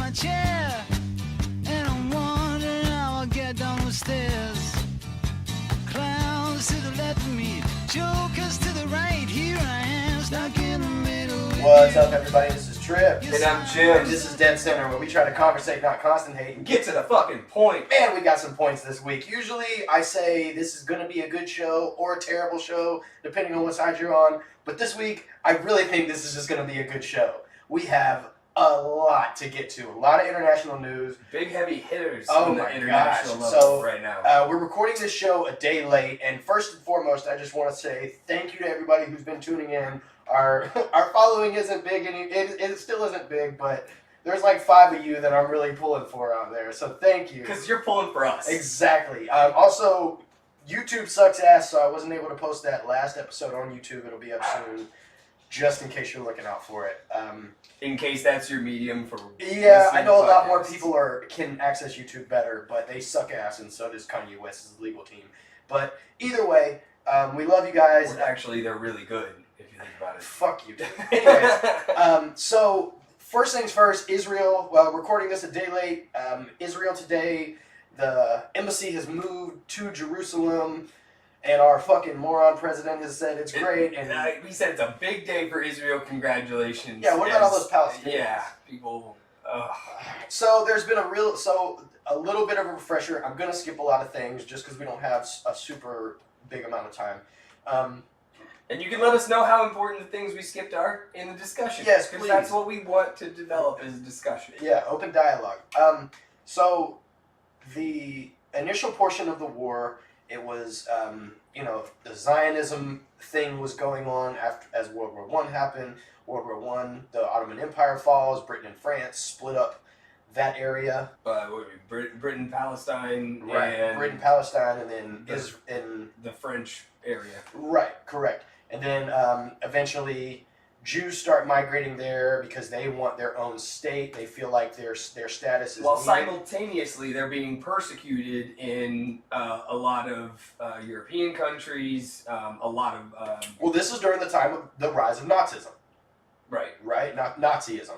my chair, and I'm wondering how I'll get down the stairs. Clowns to the left of me, jokers to the right. Here I am, stuck in the middle. What's up, everybody? This is Trip. And I'm Jim. And this is Deadcenter, where we try to conversate, not consternate. And get to the fucking point. Man, we got some points this week. Usually, I say this is going to be a good show or a terrible show, depending on what side you're on. But this week, I really think this is just going to be a good show. We have a lot to get to. A lot of international news. Big heavy hitters Oh on the my international gosh. level So, right now. We're recording this show a day late, and first and foremost, I just want to say thank you to everybody who's been tuning in. Our following isn't big, and it still isn't big, but there's like 5 of you that I'm really pulling for out there, so thank you. Because you're pulling for us. Exactly. Also, YouTube sucks ass, so I wasn't able to post that last episode on YouTube. It'll be up soon, just in case you're looking out for it. In case that's your medium for Yeah, I know a lot podcasts. more people can access YouTube better, but they suck ass, and so does Kanye West's legal team. But either way, we love you guys. Well, actually, they're really good, if you think about it. Fuck you. Anyways, so first things first, Israel. Well, recording this a day late. Israel today, the embassy has moved to Jerusalem, and our fucking moron president has said it's great. And he said it's a big day for Israel. Congratulations. yeah, what about all those Palestinians? Yeah, people. So there's been a little bit of a refresher. I'm gonna skip a lot of things just because we don't have a super big amount of time. And you can let us know how important the things we skipped are in the discussion. Yes, because please. that's what we want to develop as a discussion. Yeah, open dialogue. So the initial portion of the war, it was, the Zionism thing was going on as World War I happened. World War I, the Ottoman Empire falls. Britain and France split up that area. Britain, Palestine, Right. and Britain, Palestine, and then the French area. Right, correct. And then eventually Jews start migrating there because they want their own state. They feel like their status is While needed. simultaneously they're being persecuted in a lot of European countries, a lot of... Well, this is during the time of the rise of Nazism. Right. Right? Not Nazism,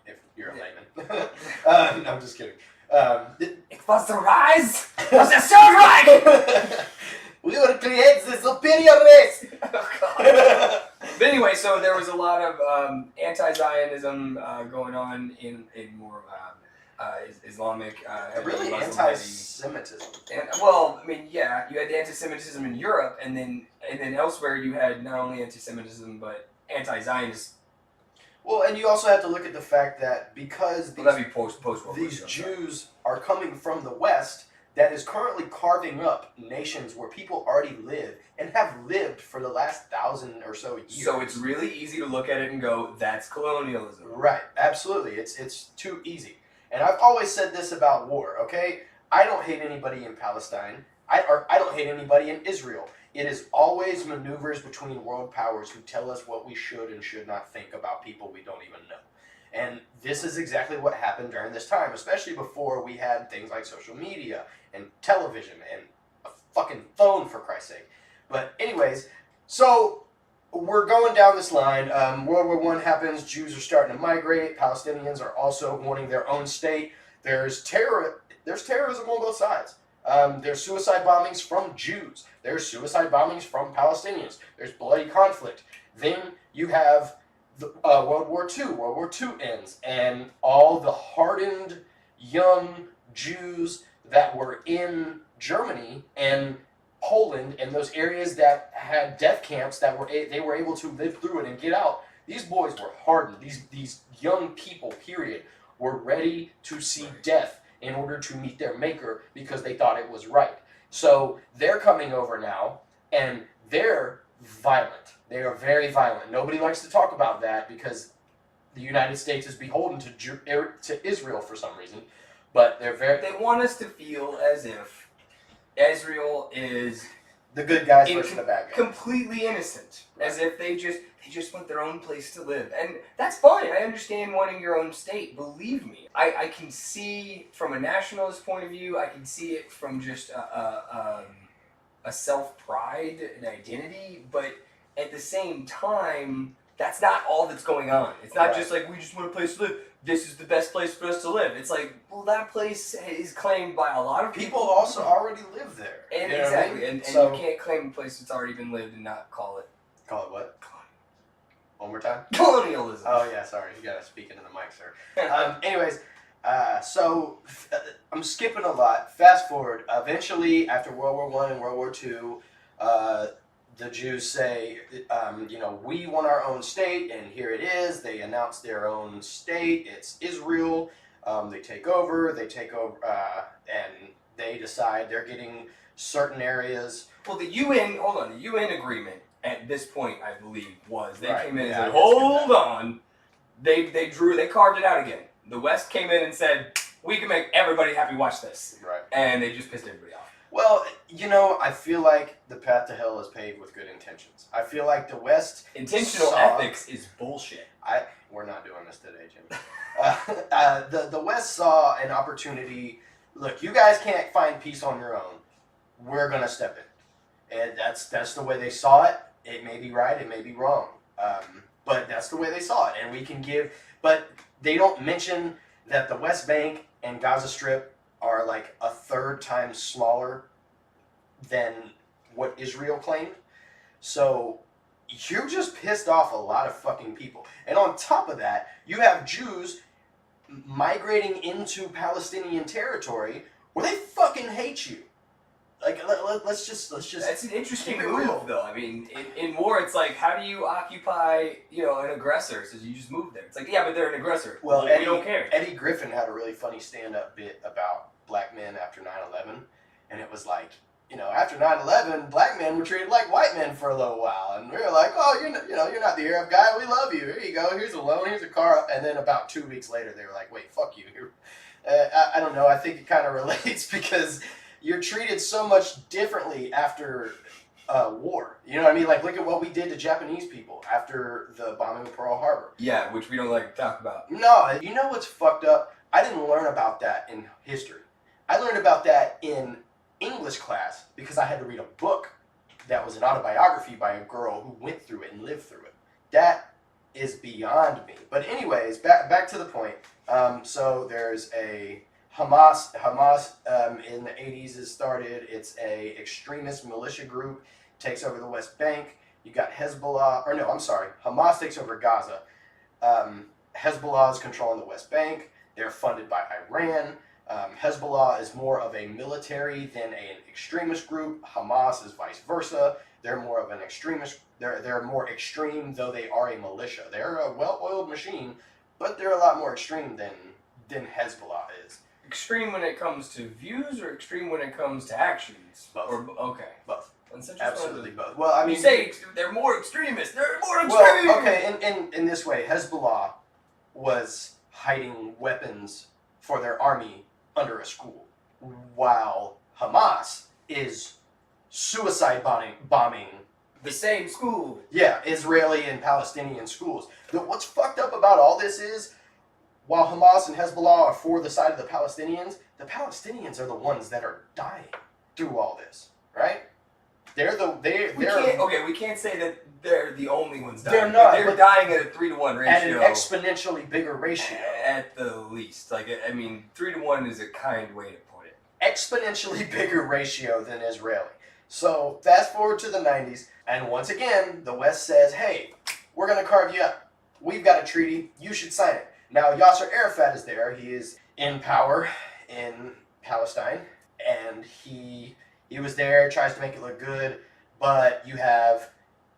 if you're a layman. No, I'm just kidding. It was the rise of the Third Reich! We will create the superior race! Oh, God. But anyway, so there was a lot of anti-Zionism going on in more Islamic... Really Muslim anti-Semitism. Well, I mean, yeah, you had the anti-Semitism in Europe, and then elsewhere you had not only anti-Semitism, but anti-Zionist. Well, and you also have to look at the fact that because That'd be post-World War these II, Jews are coming from the West, that is currently carving up nations where people already live and have lived for the last 1,000 or so years. So it's really easy to look at it and go, that's colonialism. Right, absolutely. It's too easy. And I've always said this about war, okay? I don't hate anybody in Palestine. I don't hate anybody in Israel. It is always maneuvers between world powers who tell us what we should and should not think about people we don't even know. And this is exactly what happened during this time, especially before we had things like social media and television and a fucking phone, for Christ's sake. But anyways, so we're going down this line. World War I happens. Jews are starting to migrate. Palestinians are also wanting their own state. There's terrorism on both sides. There's suicide bombings from Jews. There's suicide bombings from Palestinians. There's bloody conflict. Then you have World War II. World War II ends, and all the hardened young Jews that were in Germany and Poland and those areas that had death camps they were able to live through it and get out. These boys were hardened. These young people, period, were ready to see death in order to meet their maker because they thought it was right. So they're coming over now, and they're violent. They are very violent. Nobody likes to talk about that because the United States is beholden to Israel for some reason. But They want us to feel as if Israel is the good guys versus the bad guys. Completely innocent. As if they just want their own place to live. And that's fine. I understand wanting your own state. Believe me. I can see from a nationalist point of view, I can see it from just a self-pride and identity, but at the same time, that's not all that's going on. It's not just like, we just want a place to live. this is the best place for us to live. It's like, well, that place is claimed by a lot of People also already live there. And you know what I exactly, mean? and So, you can't claim a place that's already been lived and not call it call it what? One more time? colonialism. Oh, yeah, sorry. You gotta speak into the mic, sir. Anyways, so I'm skipping a lot. Fast forward. Eventually, after World War I and World War II, the Jews say, we want our own state, and here it is. They announce their own state. It's Israel. They take over, and they decide they're getting certain areas. Well, the UN agreement at this point, I believe, was they Right, came in and yeah, said, hold on. They carved it out again. The West came in and said, we can make everybody happy, watch this. Right. And they just pissed everybody off. Well, I feel like the path to hell is paved with good intentions. I feel like the West Intentional ethics is bullshit. We're not doing this today, Jim. The West saw an opportunity. Look, you guys can't find peace on your own. We're gonna step in, and that's the way they saw it. It may be right, it may be wrong, but that's the way they saw it. And we can give, but they don't mention that the West Bank and Gaza Strip are like a third time smaller than what Israel claimed. So you just pissed off a lot of fucking people. And on top of that, you have Jews migrating into Palestinian territory where they fucking hate you. Like, let's just. That's an interesting keep it move, real. though. I mean, in war, it's like, how do you occupy, an aggressor? So you just move there. It's like, yeah, but they're an aggressor. Well, we don't care. Eddie Griffin had a really funny stand-up bit about black men after 9/11, and it was like, after 9/11, black men were treated like white men for a little while, and we were like, oh, you're not the Arab guy. We love you. Here you go. Here's a loan. Here's a car. And then about 2 weeks later, they were like, wait, fuck you. I don't know. I think it kind of relates because you're treated so much differently after war. You know what I mean? Like, look at what we did to Japanese people after the bombing of Pearl Harbor. Yeah, which we don't like to talk about. No, you know what's fucked up? I didn't learn about that in history. I learned about that in English class because I had to read a book that was an autobiography by a girl who went through it and lived through it. That is beyond me. But anyways, back to the point. So there's a Hamas in the 80s has started. It's a extremist militia group, takes over the West Bank. You got Hamas takes over Gaza. Hezbollah is controlling the West Bank. They're funded by Iran. Hezbollah is more of a military than an extremist group. Hamas is vice versa. They're more of an extremist. They're more extreme, though they are a militia. They're a well-oiled machine, but they're a lot more extreme than Hezbollah is. Extreme when it comes to views, or extreme when it comes to actions? Both. Okay. Both. That's Absolutely both. Well, I mean, you say they're more extremists. They're more extreme. well, okay. In this way, Hezbollah was hiding weapons for their army under a school, while Hamas is suicide bombing the same school. Yeah, Israeli and Palestinian schools. What's fucked up about all this is, while Hamas and Hezbollah are for the side of the Palestinians are the ones that are dying through all this, right? We can't say that they're the only ones dying. They're not. They're dying at a 3-to-1 ratio. At an exponentially bigger ratio. At the least. 3-to-1 is a kind way to put it. Exponentially bigger ratio than Israeli. So, fast forward to the 90s, and once again, the West says, hey, we're going to carve you up. We've got a treaty. You should sign it. Now, Yasser Arafat is there. He is in power in Palestine, and he was there, tries to make it look good, but you have,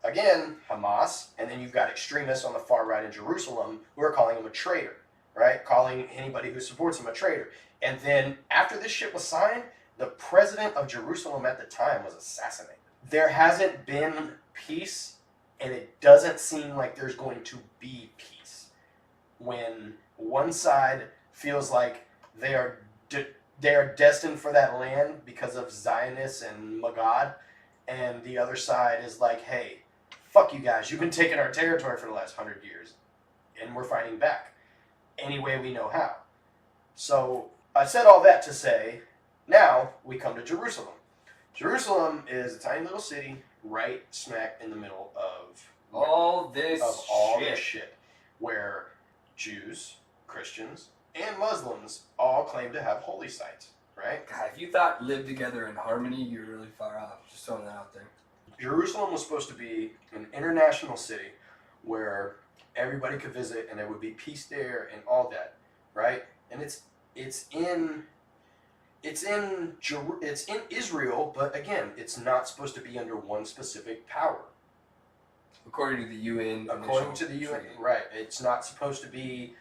again, Hamas, and then you've got extremists on the far right in Jerusalem who are calling him a traitor, right? Calling anybody who supports him a traitor. And then after this shit was signed, the president of Jerusalem at the time was assassinated. There hasn't been peace, and it doesn't seem like there's going to be peace when one side feels like they are destined for that land because of Zionists and Magad, and the other side is like, hey, fuck you guys, you've been taking our territory for the last 100 years, and we're fighting back any way we know how. So I said all that to say, now we come to Jerusalem. Jerusalem is a tiny little city right smack in the middle of all this this shit, where Jews, Christians, and Muslims all claim to have holy sites, right? God, if you thought live together in harmony, you're really far off. Just throwing that out there. Jerusalem was supposed to be an international city where everybody could visit and there would be peace there and all that, right? And it's in Israel, but again, it's not supposed to be under one specific power. According to the UN. According to the UN, right? It's not supposed to be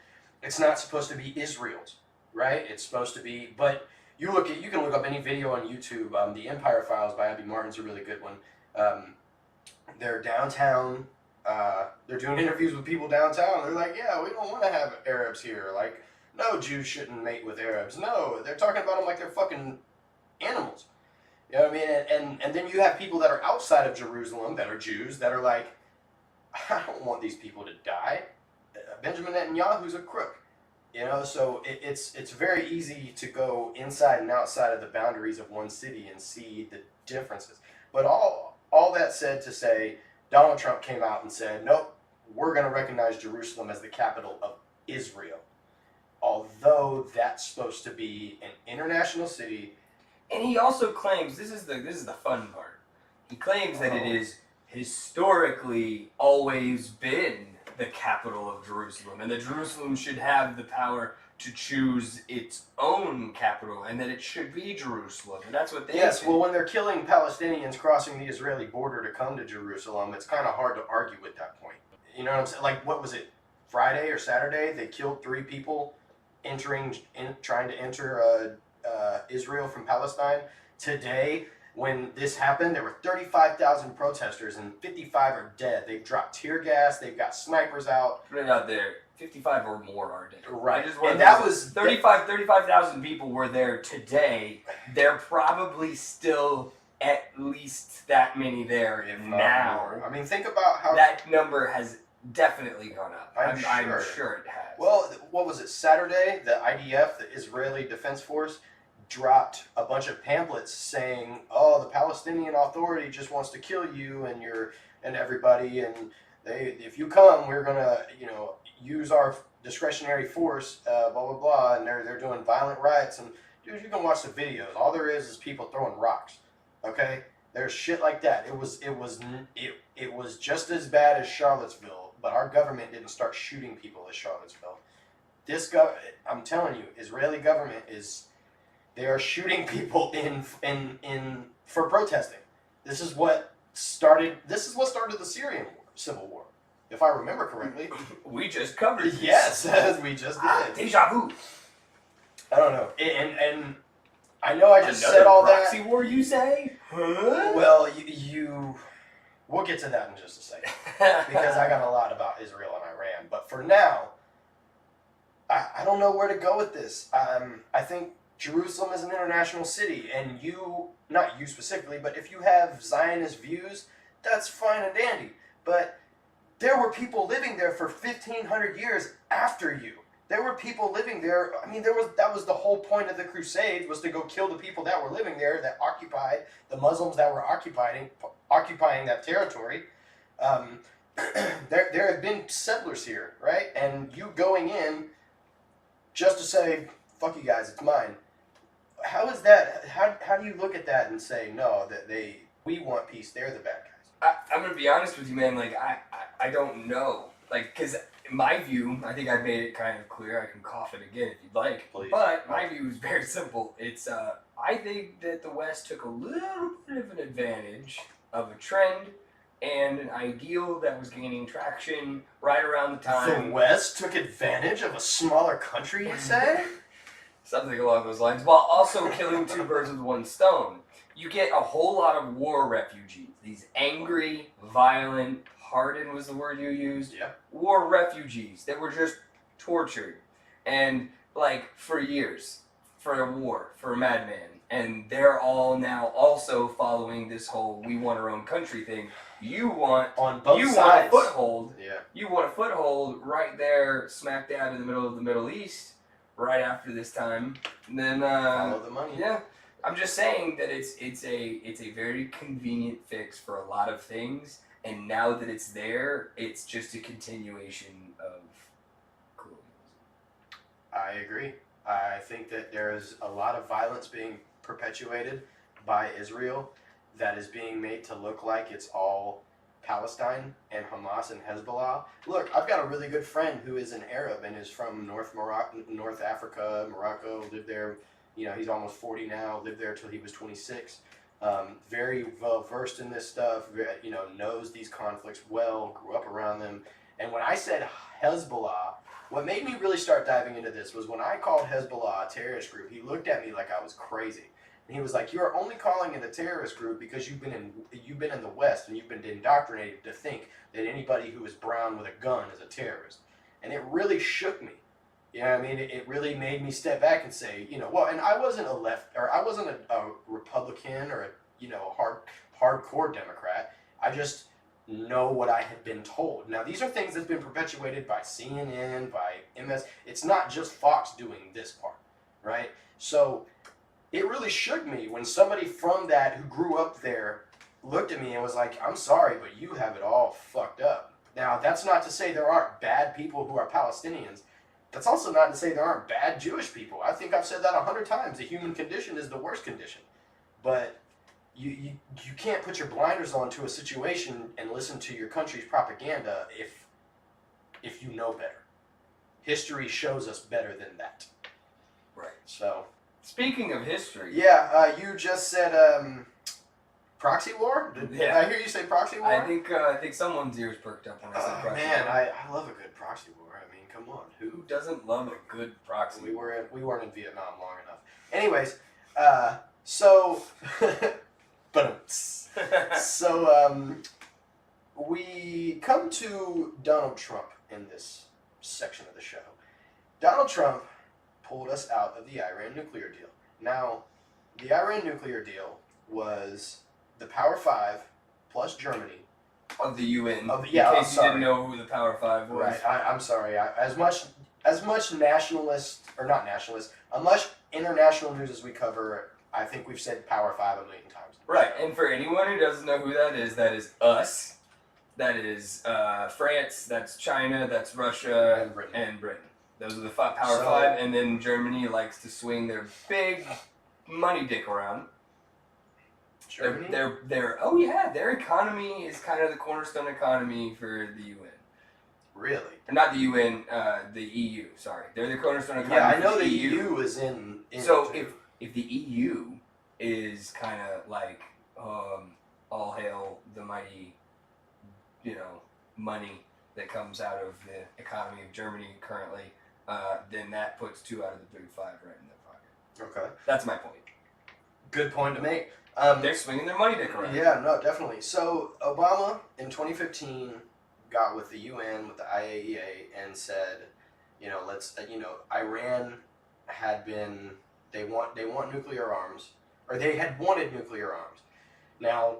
Israel's, right? It's supposed to be. But you can look up any video on YouTube. The Empire Files by Abby Martin's a really good one. They're downtown. They're doing interviews with people downtown. They're like, yeah, we don't want to have Arabs here. Like, no, Jews shouldn't mate with Arabs. No, they're talking about them like they're fucking animals. You know what I mean? And then you have people that are outside of Jerusalem that are Jews that are like, I don't want these people to die. Benjamin Netanyahu's a crook. You know, so it's very easy to go inside and outside of the boundaries of one city and see the differences. But all that said to say, Donald Trump came out and said, nope, we're going to recognize Jerusalem as the capital of Israel. Although that's supposed to be an international city. And he also claims, this is the fun part. He claims that it is historically always been the capital of Jerusalem, and that Jerusalem should have the power to choose its own capital, and that it should be Jerusalem, and that's what they Yes, say. well, when they're killing Palestinians crossing the Israeli border to come to Jerusalem, it's kind of hard to argue with that point. You know what I'm saying? Like, what was it, Friday or Saturday? They killed 3 people trying to enter Israel from Palestine. Today, when this happened, there were 35,000 protesters and 55 are dead. They've dropped tear gas. They've got snipers out. Put it out there. 55 or more are dead. Right. I just And that was 35,000 people were there today. They're probably still at least that many there now. I mean, think about how that number has definitely gone up. I'm sure it has. Well, what was it? Saturday, the IDF, the Israeli Defense Force, dropped a bunch of pamphlets saying, "Oh, the Palestinian Authority just wants to kill you and everybody, and if you come, we're gonna, use our discretionary force, blah blah blah." And they're doing violent riots. And dude, you can watch the videos. All there is people throwing rocks. Okay, there's shit like that. It was just as bad as Charlottesville, but our government didn't start shooting people as Charlottesville. I'm telling you, Israeli government they are shooting people in for protesting. This is what started the Syrian civil war, if I remember correctly. We just covered this. Yes, we just did. Deja vu. I don't know. And I know I just said all that. Proxy war, you say? Huh? Well, we'll get to that in just a second, because I got a lot about Israel and Iran. But for now, I don't know where to go with this. I think Jerusalem is an international city, and not you specifically, but if you have Zionist views, that's fine and dandy. But there were people living there for 1,500 years after you. There were people living there. I mean, that was the whole point of the Crusades, was to go kill the people that were living there, that occupied, the Muslims that were occupying that territory. There have been settlers here, right? And you going in just to say, fuck you guys, it's mine. How is that? How do you look at that and say, no, that we want peace, they're the bad guys? I'm gonna be honest with you, man. Like, I don't know. Like, because my view, I think I made it kind of clear. I can cough it again if you'd like. Please. But my view is very simple. It's I think that the West took a little bit of an advantage of a trend and an ideal that was gaining traction right around the time. The West took advantage of a smaller country, you say? Something along those lines, while also killing 2 birds with 1 stone. You get a whole lot of war refugees. These angry, violent, hardened was the word you used. Yeah. War refugees that were just tortured. And, for years. For a war. For a madman. And they're all now also following this whole we want our own country thing. You want a foothold. Yeah. You want a foothold right there, smack dab in the middle of the Middle East, right after this time. And then follow the money. Yeah. I'm just saying that it's a very convenient fix for a lot of things, and now that it's there, it's just a continuation of colonialism. I agree. I think that there is a lot of violence being perpetuated by Israel that is being made to look like it's all Palestine and Hamas and Hezbollah. Look, I've got a really good friend who is an Arab and is from North Africa, Morocco, lived there. You know, he's almost 40 now, lived there till he was 26. Very well versed in this stuff, you know, knows these conflicts well, grew up around them. And when I said Hezbollah, what made me really start diving into this was when I called Hezbollah a terrorist group, he looked at me like I was crazy. And he was like, "You're only calling it a terrorist group because you've been in the West and you've been indoctrinated to think that anybody who is brown with a gun is a terrorist." And it really shook me. You know what I mean? It really made me step back and say, you know, well, and I wasn't I wasn't a Republican or a, you know, hardcore Democrat. I just know what I had been told. Now, these are things that's been perpetuated by CNN, by MS. It's not just Fox doing this part, right? So it really shook me when somebody from that who grew up there looked at me and was like, "I'm sorry, but you have it all fucked up." Now, that's not to say there aren't bad people who are Palestinians. That's also not to say there aren't bad Jewish people. I think I've said that 100 times. The human condition is the worst condition. But you can't put your blinders on to a situation and listen to your country's propaganda if you know better. History shows us better than that. Right. So, speaking of history. yeah, you just said proxy war? Did I hear you say proxy war? I think someone's ears perked up when I said proxy man, war. I love a good proxy war. I mean, come on. Who doesn't love a good proxy war? We weren't in Vietnam long enough. Anyways, so we come to Donald Trump in this section of the show. Donald Trump pulled us out of the Iran nuclear deal. Now, the Iran nuclear deal was the Power Five plus Germany. Of the UN. In case you didn't know who the Power Five was. Right. I'm sorry. As much nationalist, or not nationalist, as much international news as we cover, I think we've said Power Five a million times. Right. And for anyone who doesn't know who that is us. That is France. That's China. That's Russia. And Britain. Those are the Power Five. And then Germany likes to swing their big money dick around. Germany? Their economy is kind of the cornerstone economy for the UN. Really? Or not the UN, the EU. Sorry, they're the cornerstone economy. Yeah, I know for the EU is in so if the EU is kind of like all hail the mighty, you know, money that comes out of the economy of Germany currently, then that puts 2 out of the big 5 right in their pocket. Okay. That's my point. Good point to make. They're swinging their money dick around. Yeah, no, definitely. So Obama in 2015 got with the UN, with the IAEA, and said, you know, let's, Iran had been, they want nuclear arms, or they had wanted nuclear arms. Now,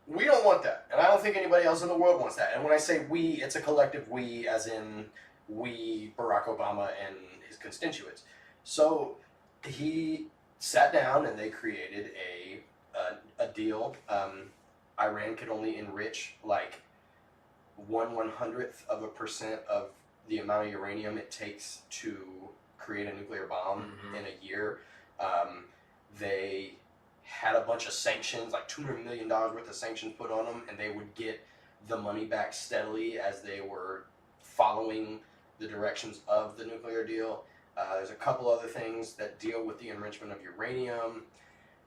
we don't want that, and I don't think anybody else in the world wants that. And when I say we, it's a collective we, as in we, Barack Obama and his constituents. So he sat down and they created a deal. Iran could only enrich like 1/100% of the amount of uranium it takes to create a nuclear bomb in a year. They had a bunch of sanctions, like $200 million worth of sanctions put on them, and they would get the money back steadily as they were following the directions of the nuclear deal. There's a couple other things that deal with the enrichment of uranium.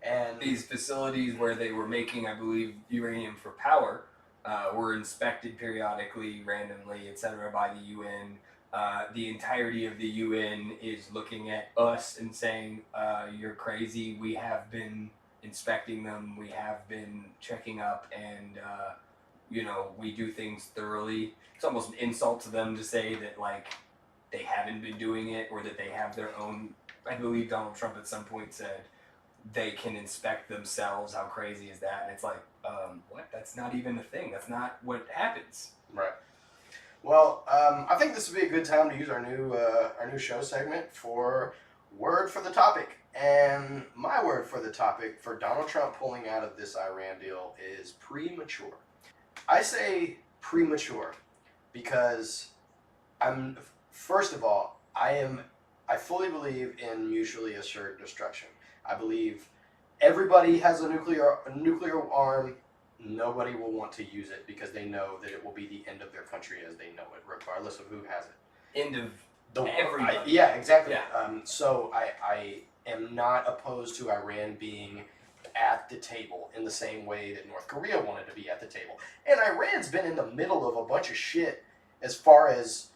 And these facilities where they were making, I believe, uranium for power were inspected periodically, randomly, etc. by the UN. The entirety of the UN is looking at us and saying, you're crazy. We have been inspecting them. We have been checking up, and we do things thoroughly. It's almost an insult to them to say that, like, they haven't been doing it, or that they have their own. I believe Donald Trump at some point said they can inspect themselves. How crazy is that? And it's like, what? That's not even a thing. That's not what happens. Right. Well, I think this would be a good time to use our new show segment for word for the topic. And my word for the topic for Donald Trump pulling out of this Iran deal is premature. I say premature because first of all, I am I fully believe in mutually assured destruction. I believe everybody has a nuclear arm. Nobody will want to use it because they know that it will be the end of their country as they know it, regardless of who has it. End of The everybody. yeah, exactly. Yeah. So I am not opposed to Iran being at the table in the same way that North Korea wanted to be at the table. And Iran's been in the middle of a bunch of shit as far as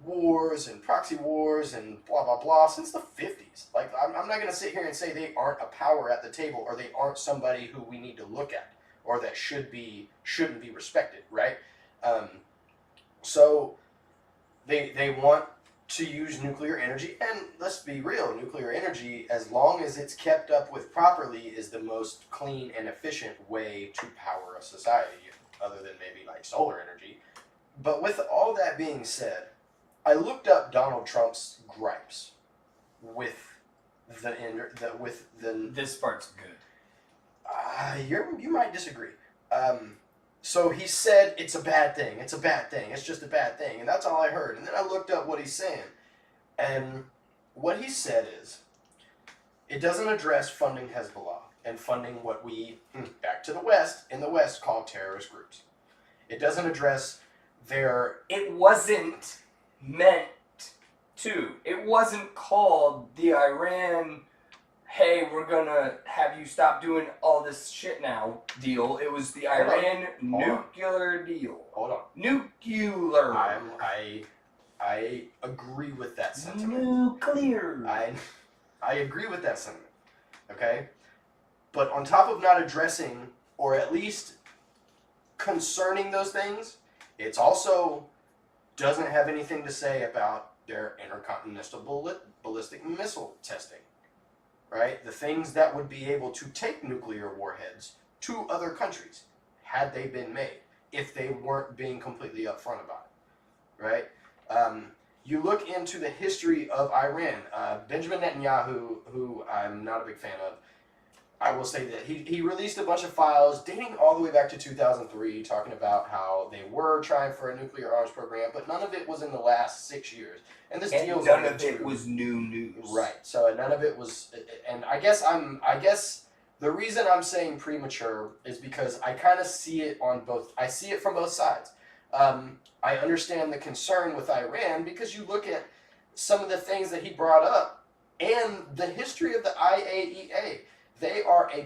wars and proxy wars and blah, blah, blah since the 50s. Like, I'm not going to sit here and say they aren't a power at the table or they aren't somebody who we need to look at or that shouldn't be respected, right? So they want to use nuclear energy, and let's be real, nuclear energy, as long as it's kept up with properly, is the most clean and efficient way to power a society, other than maybe like solar energy. But with all that being said, I looked up Donald Trump's gripes with the This part's good. you might disagree. So he said it's a bad thing. It's a bad thing. It's just a bad thing. And that's all I heard. And then I looked up what he's saying. And what he said is, it doesn't address funding Hezbollah and funding what we, back to the West, in the West, call terrorist groups. It doesn't address their... It wasn't meant to. It wasn't called the Iran, hey, we're gonna have you stop doing all this shit now deal. It was the Iran nuclear deal. Hold on. Nuclear. I agree with that sentiment. Nuclear. I agree with that sentiment. Okay? But on top of not addressing, or at least concerning those things, it's also doesn't have anything to say about their intercontinental ballistic missile testing. Right? The things that would be able to take nuclear warheads to other countries had they been made, if they weren't being completely upfront about it. Right? You look into the history of Iran. Benjamin Netanyahu, who I'm not a big fan of, I will say that he released a bunch of files dating all the way back to 2003 talking about how they were trying for a nuclear arms program, but none of it was in the last 6 years. And this deal none of it was new news. Right. So none of it was, and I guess the reason I'm saying premature is because I kind of see it on both. I see it from both sides. I understand the concern with Iran because you look at some of the things that he brought up and the history of the IAEA. They are a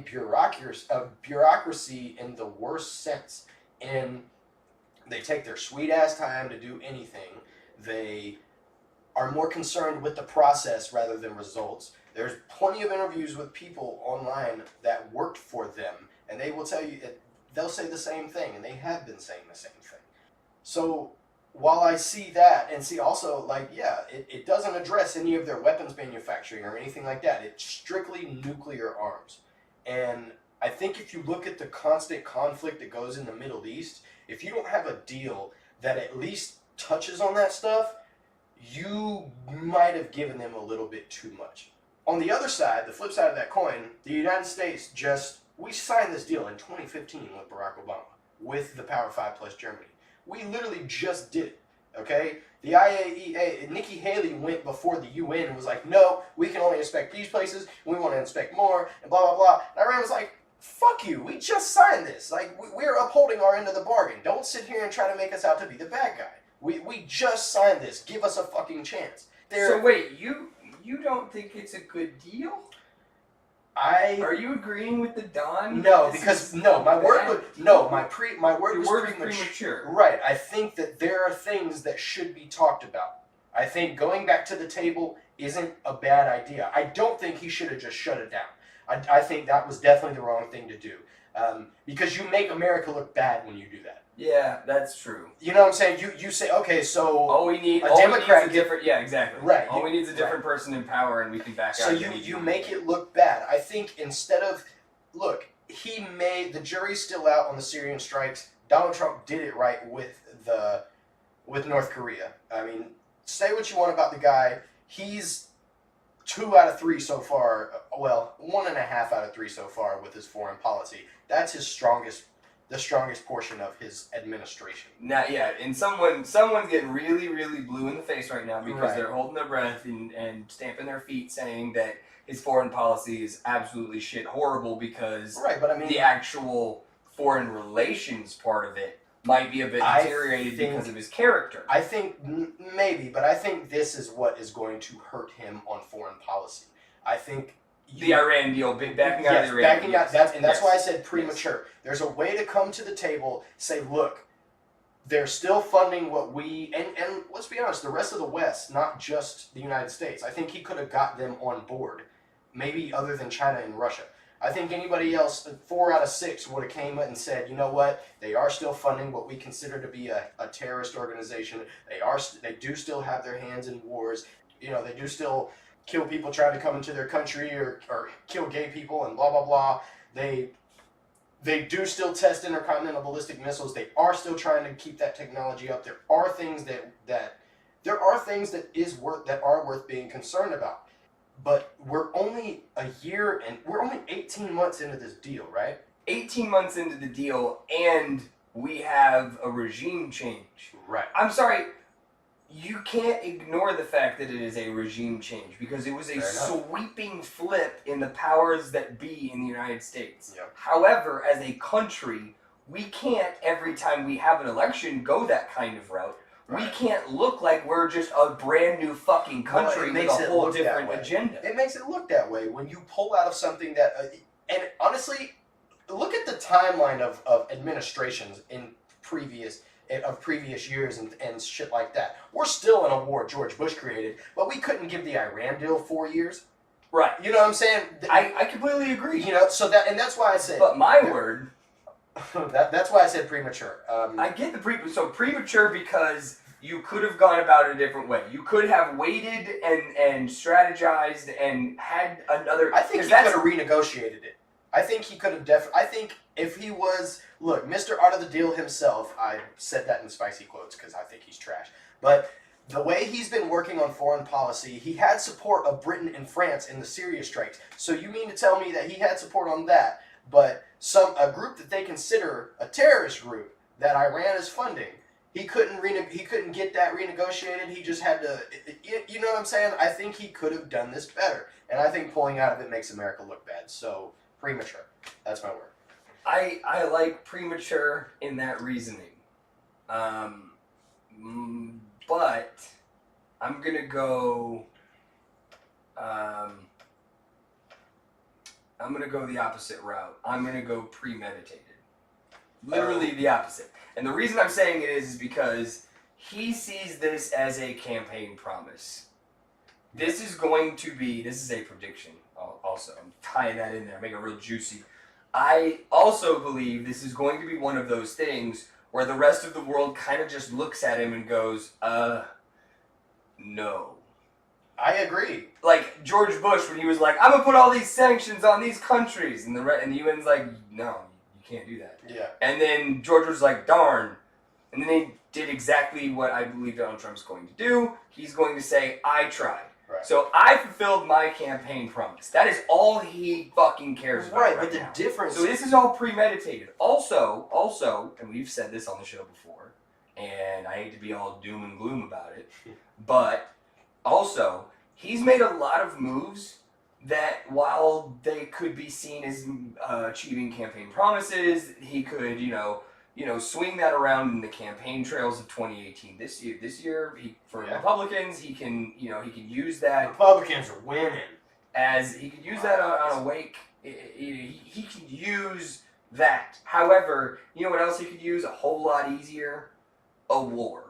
bureaucracy in the worst sense. And they take their sweet ass time to do anything. They are more concerned with the process rather than results. There's plenty of interviews with people online that worked for them, and they will tell you, they'll say the same thing, and they have been saying the same thing. So while I see that, and see also, like, yeah, it doesn't address any of their weapons manufacturing or anything like that. It's strictly nuclear arms. And I think if you look at the constant conflict that goes in the Middle East, if you don't have a deal that at least touches on that stuff, you might have given them a little bit too much. On the other side, the flip side of that coin, the United States we signed this deal in 2015 with Barack Obama, with the Power 5 plus Germany. We literally just did it, okay? The IAEA, Nikki Haley went before the UN and was like, no, we can only inspect these places, we want to inspect more, and blah, blah, blah. And Iran was like, fuck you, we just signed this. Like, we're upholding our end of the bargain. Don't sit here and try to make us out to be the bad guy. We just signed this. Give us a fucking chance. So wait, you don't think it's a good deal? Are you agreeing with the Don? No, because my word was premature. Right. I think that there are things that should be talked about. I think going back to the table isn't a bad idea. I don't think he should have just shut it down. I think that was definitely the wrong thing to do. Because you make America look bad when you do that. Yeah, that's true. You know what I'm saying? You say, okay, so all we need different. Yeah, exactly. Right. All we need is a different person in power, and we can back out. So you make it look bad. I think instead of the jury's still out on the Syrian strikes. Donald Trump did it right with North Korea. I mean, say what you want about the guy. He's 2 out of 3 so far. Well, 1.5 out of 3 so far with his foreign policy. That's his strongest the strongest portion of his administration. Now, yeah, and someone's getting really, really blue in the face right now because Right. they're holding their breath and stamping their feet, saying that his foreign policy is absolutely shit horrible because Right, but I mean, the actual foreign relations part of it might be a bit I deteriorated think- because of his character. I think maybe, but I think this is what is going to hurt him on foreign policy. I think The Iran deal, backing out of yes, the Iran backing deal. out. That's Yes. why I said premature. There's a way to come to the table, say, look, they're still funding what we and let's be honest, the rest of the West, not just the United States. I think he could have got them on board, maybe other than China and Russia. I think anybody else, 4 out of 6, would have came and said, you know what, they are still funding what we consider to be a terrorist organization. They do still have their hands in wars. You know, they do still kill people trying to come into their country or kill gay people and blah, blah, blah. They do still test intercontinental ballistic missiles. They are still trying to keep that technology up. There are things that are worth being concerned about. But we're only a year and we're only 18 months into this deal, right? 18 months into the deal, and we have a regime change. Right. I'm sorry, you can't ignore the fact that it is a regime change because it was a Fair enough. sweeping flip in the powers that be in the United States. Yep. However, as a country, we can't, every time we have an election, go that kind of route. We Right. can't look like we're just a brand new fucking country with a whole different agenda. It makes it look that way when you pull out of something that, and honestly, look at the timeline of administrations in previous years and shit like that. We're still in a war George Bush created, but we couldn't give the Iran deal 4 years. Right. You know what I'm saying? I completely agree. You know, so that's why I said. But my word, that's why I said premature. I get the premature because you could have gone about it a different way. You could have waited and strategized and had another. I think he could have renegotiated it. I think he could have I think if he was, look, Mr. Out of the Deal himself, I said that in spicy quotes because I think he's trash. But the way he's been working on foreign policy, he had support of Britain and France in the Syria strikes. So you mean to tell me that he had support on that, but a group that they consider a terrorist group that Iran is funding, he couldn't get that renegotiated. He just had to, you know what I'm saying? I think he could have done this better, and I think pulling out of it makes America look bad. So premature. That's my word. I like premature in that reasoning, but I'm gonna go. I'm gonna go the opposite route. I'm gonna go premeditated. Literally the opposite. And the reason I'm saying it is because he sees this as a campaign promise. This is a prediction also. I'm tying that in there, make it real juicy. I also believe this is going to be one of those things where the rest of the world kind of just looks at him and goes, no. I agree. Like George Bush when he was like, I'm going to put all these sanctions on these countries. And the UN's like, no, you can't do that. Yeah. And then George was like, darn. And then they did exactly what I believe Donald Trump's going to do. He's going to say, I tried. Right. So I fulfilled my campaign promise. That is all he fucking cares about Right, right but the now. difference. So this is all premeditated. Also, and we've said this on the show before, and I hate to be all doom and gloom about it, but also, he's made a lot of moves that while they could be seen as achieving campaign promises, he could, swing that around in the campaign trails of 2018. This year, Republicans, he can use that. Republicans are winning. He could use that on a wake. He can use that. However, you know what else he could use a whole lot easier? A war.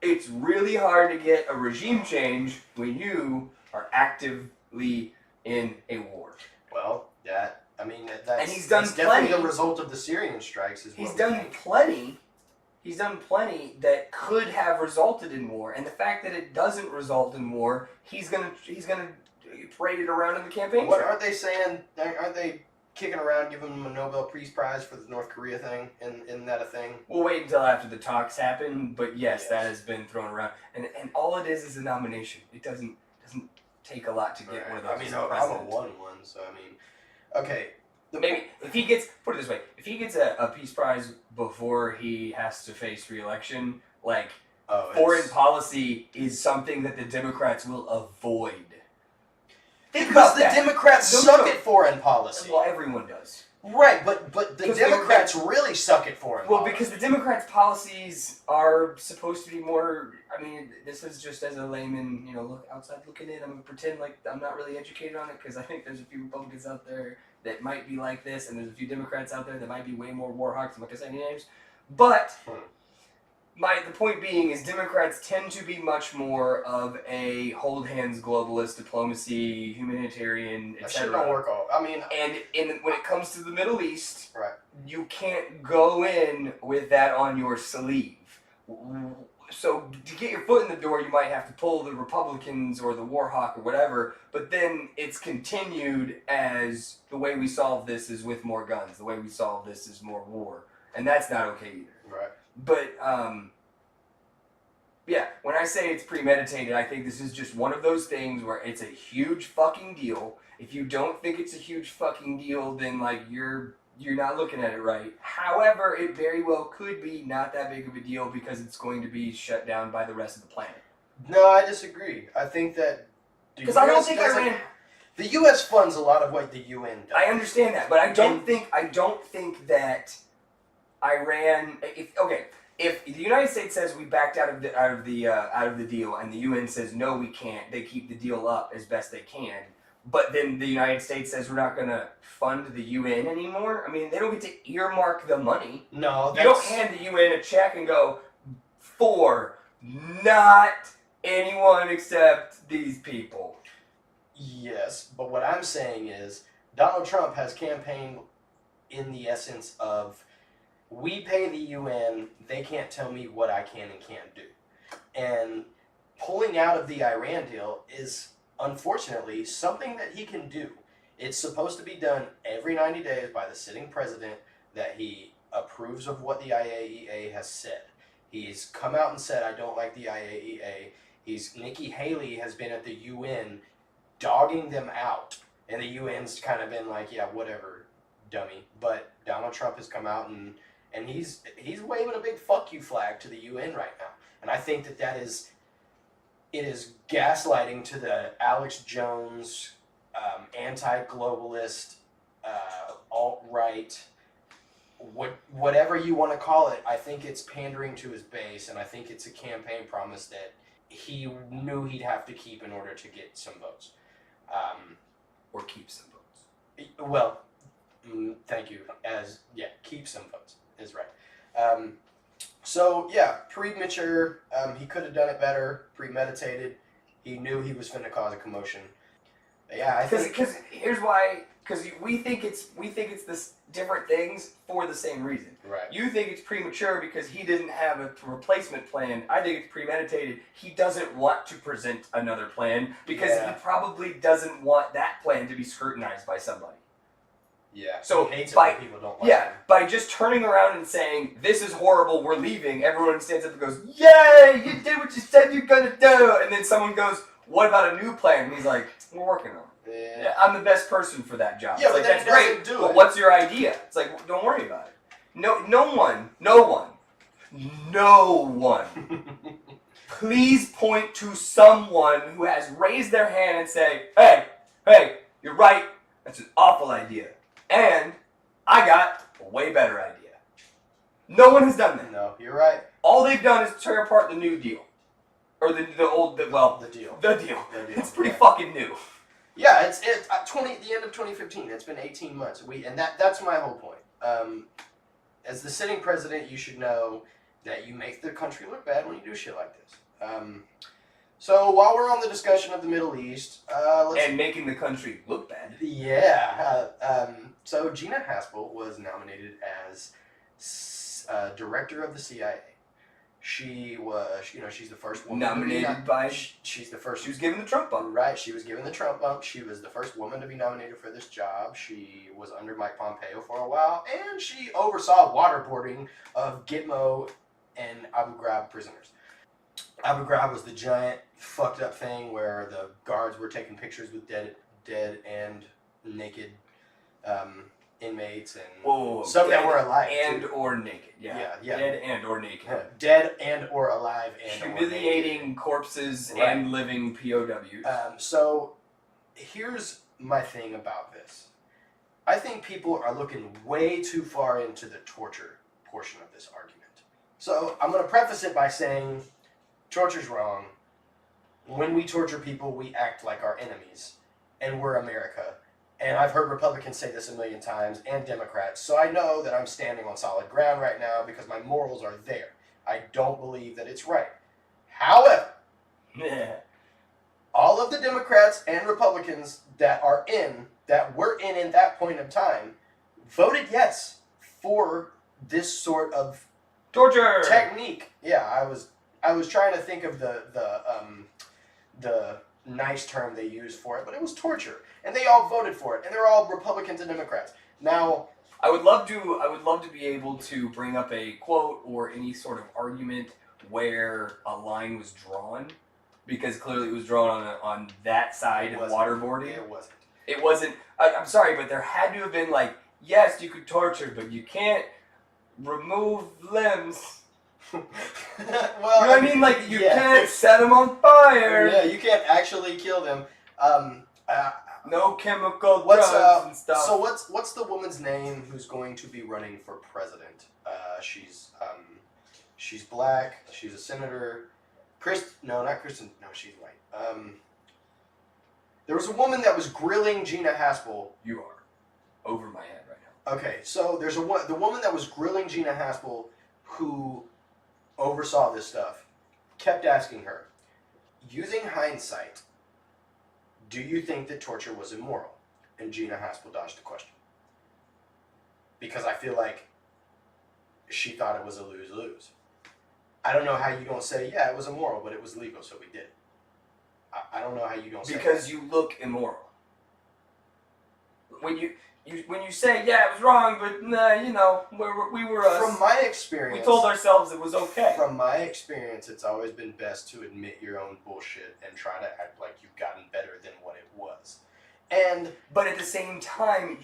It's really hard to get a regime change when you are actively in a war. Well, that's And he's done definitely plenty. the result of the Syrian strikes. He's done plenty that could have resulted in war, and the fact that it doesn't result in war, he's gonna parade it around in the campaign. What trail. aren't they saying? Aren't they kicking around giving him a Nobel Peace Prize for the North Korea thing? Isn't that a thing? We'll wait until after the talks happen, but yes, Yes. that has been thrown around, and all it is a nomination. It doesn't take a lot to get one of those. I mean, as Obama president. won one, so I mean, okay. Maybe if he gets, put it this way, if he gets a Peace Prize before he has to face re-election, like foreign policy is something that the Democrats will avoid. Because the Democrats suck at foreign policy. Well, everyone does. Right, but the Democrats really suck at foreign policy. Well, because the Democrats' policies are supposed to be more. I mean, this is just as a layman, look outside looking in. I'm gonna pretend like I'm not really educated on it because I think there's a few Republicans out there that might be like this, and there's a few Democrats out there that might be way more war hawks. I'm not gonna say any names, but the point being is Democrats tend to be much more of a hold hands globalist diplomacy, humanitarian, etc. That shit don't work all. I mean, and when it comes to the Middle East, right, you can't go in with that on your sleeve. So to get your foot in the door, you might have to pull the Republicans or the war hawk or whatever, but then it's continued as the way we solve this is with more guns. The way we solve this is more war. And that's not okay either. Right. But, yeah, when I say it's premeditated, I think this is just one of those things where it's a huge fucking deal. If you don't think it's a huge fucking deal, then, you're not looking at it right. However, it very well could be not that big of a deal because it's going to be shut down by the rest of the planet. No, I disagree. I think that... Because I don't think Iran... The U.S. funds a lot of what the UN does. I understand that, but I don't think that Iran... If the United States says we backed out of the deal, and the UN says no, we can't, they keep the deal up as best they can. But then the United States says we're not going to fund the UN anymore. I mean, they don't get to earmark the money. No, you don't hand the UN a check and go for not anyone except these people. Yes, but what I'm saying is Donald Trump has campaigned in the essence of, we pay the UN, they can't tell me what I can and can't do. And pulling out of the Iran deal is, unfortunately, something that he can do. It's supposed to be done every 90 days by the sitting president that he approves of what the IAEA has said. He's come out and said, I don't like the IAEA. Nikki Haley has been at the UN dogging them out. And the UN's kind of been like, yeah, whatever, dummy. But Donald Trump has come out and he's waving a big fuck you flag to the UN right now. And I think that it is gaslighting to the Alex Jones, anti-globalist, alt-right, whatever you want to call it. I think it's pandering to his base, and I think it's a campaign promise that he knew he'd have to keep in order to get some votes. Or keep some votes. Well, thank you. Keep some votes is right. So, yeah, premature. He could have done it better. Premeditated. He knew he was finna cause a commotion. Yeah, I think... Because here's why... Because we think it's this different things for the same reason. Right. You think it's premature because he didn't have a replacement plan. I think it's premeditated. He doesn't want to present another plan because he probably doesn't want that plan to be scrutinized by somebody. Yeah. So he hates it when people don't like him. by just turning around and saying, this is horrible, we're leaving, everyone stands up and goes, yay, you did what you said you're going to do. And then someone goes, what about a new plan? And he's like, we're working on it. Yeah. I'm the best person for that job. Yeah, it's but like, that's great. do But it. what's your idea? It's like, don't worry about it. No one. Please point to someone who has raised their hand and say, hey, you're right. That's an awful idea. And I got a way better idea. No one has done that. No, you're right. All they've done is tear apart the New Deal. Or the deal. The deal. It's pretty fucking new. Yeah, it's the end of 2015. It's been 18 months. That's my whole point. As the sitting president, you should know that you make the country look bad when you do shit like this. So while we're on the discussion of the Middle East, and making the country look bad. Yeah. So Gina Haspel was nominated as director of the CIA. She was, she's the first woman Nominated by... She's the first... She was given the Trump bump. Right, she was given the Trump bump. She was the first woman to be nominated for this job. She was under Mike Pompeo for a while, and she oversaw waterboarding of Gitmo and Abu Ghraib prisoners. Abu Ghraib was the giant fucked up thing where the guards were taking pictures with dead and naked inmates and Whoa, some that were alive and too. or naked. Yeah. Dead and or naked. Dead and or alive and humiliating or naked. corpses Right. and living POWs. So here's my thing about this. I think people are looking way too far into the torture portion of this argument. So I'm going to preface it by saying torture's wrong. When we torture people, we act like our enemies, and we're America. And I've heard Republicans say this a million times, and Democrats, so I know that I'm standing on solid ground right now because my morals are there. I don't believe that it's right. However, all of the Democrats and Republicans that were in that point of time, voted yes for this sort of torture technique. Yeah, I was trying to think of the nice term they used for it, but it was torture, and they all voted for it, and they're all Republicans and Democrats. Now, I would love to be able to bring up a quote or any sort of argument where a line was drawn, because clearly it was drawn on that side of waterboarding. It wasn't. I'm sorry, but there had to have been like, yes, you could torture, but you can't remove limbs. Well, you know what I mean? Like, you can't set them on fire. Yeah, you can't actually kill them. No chemical drugs and stuff. So what's the woman's name who's going to be running for president? She's black. She's a senator. Not Kristen. No, she's white. There was a woman that was grilling Gina Haspel. You are over my head right now. Okay, so there's the woman that was grilling Gina Haspel, who oversaw this stuff, kept asking her, using hindsight, do you think that torture was immoral? And Gina Haspel dodged the question. Because I feel like she thought it was a lose-lose. I don't know how you don't say, yeah, it was immoral, but it was legal, so we did it. I don't know how you don't say because that. You look immoral. When you say, yeah, it was wrong, but we were us. From my experience, we told ourselves it was okay. From my experience, it's always been best to admit your own bullshit and try to act like you've gotten better than what it was. But at the same time,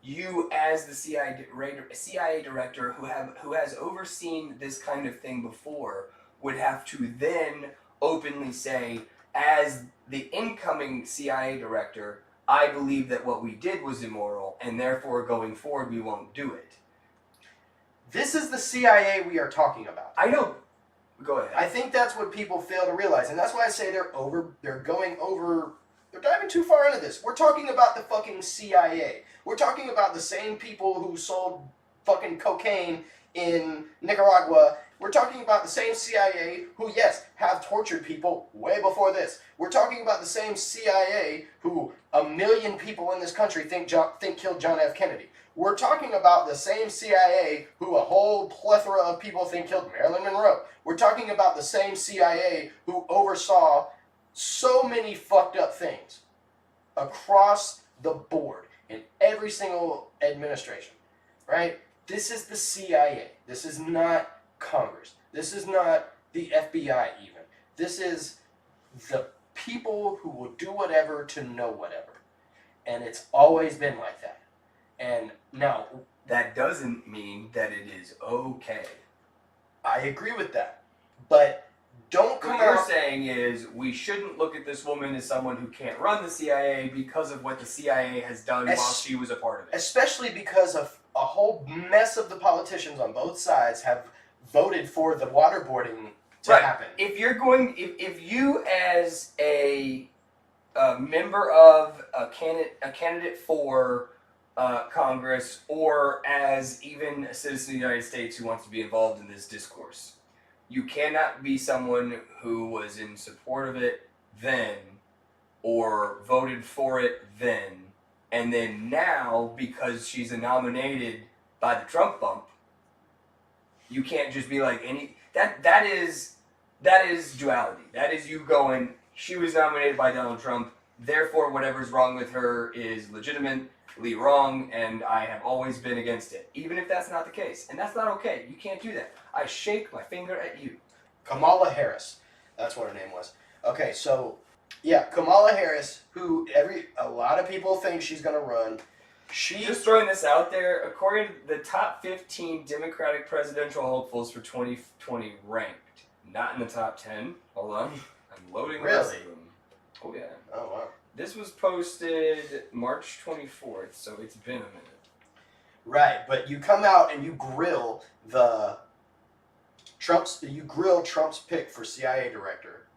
you as the CIA director who has overseen this kind of thing before would have to then openly say, as the incoming CIA director, I believe that what we did was immoral, and therefore going forward we won't do it. This is the CIA we are talking about. I know. Go ahead. I think that's what people fail to realize, and that's why I say they're diving too far into this. We're talking about the fucking CIA. We're talking about the same people who sold fucking cocaine in Nicaragua. We're talking about the same CIA who, yes, have tortured people way before this. We're talking about the same CIA who 1 million people in this country think killed John F. Kennedy. We're talking about the same CIA who a whole plethora of people think killed Marilyn Monroe. We're talking about the same CIA who oversaw so many fucked up things across the board in every single administration, right? This is the CIA. This is not Congress. This is not the FBI even. This is the people who will do whatever to know whatever. And it's always been like that. And now, that doesn't mean that it is okay. I agree with that. But don't come What you're out... saying is we shouldn't look at this woman as someone who can't run the CIA because of what the CIA has done while she was a part of it. Especially because of a whole mess of the politicians on both sides have voted for the waterboarding to happen. If you as a member of a candidate for Congress, or as even a citizen of the United States who wants to be involved in this discourse, you cannot be someone who was in support of it then, or voted for it then, and then now, because she's nominated by the Trump bump, you can't just be like that is duality. That is you going, she was nominated by Donald Trump, therefore whatever's wrong with her is legitimately wrong, and I have always been against it. Even if that's not the case. And that's not okay. You can't do that. I shake my finger at you. Kamala Harris. That's what her name was. Okay, so, yeah, Kamala Harris, who a lot of people think she's going to run. Just throwing this out there, according to the top 15 Democratic presidential hopefuls for 2020 ranked, not in the top 10. Hold on. I'm loading the rest of them. Oh, yeah. Oh, wow. This was posted March 24th, so it's been a minute. Right, but you come out and you grill Trump's pick for CIA director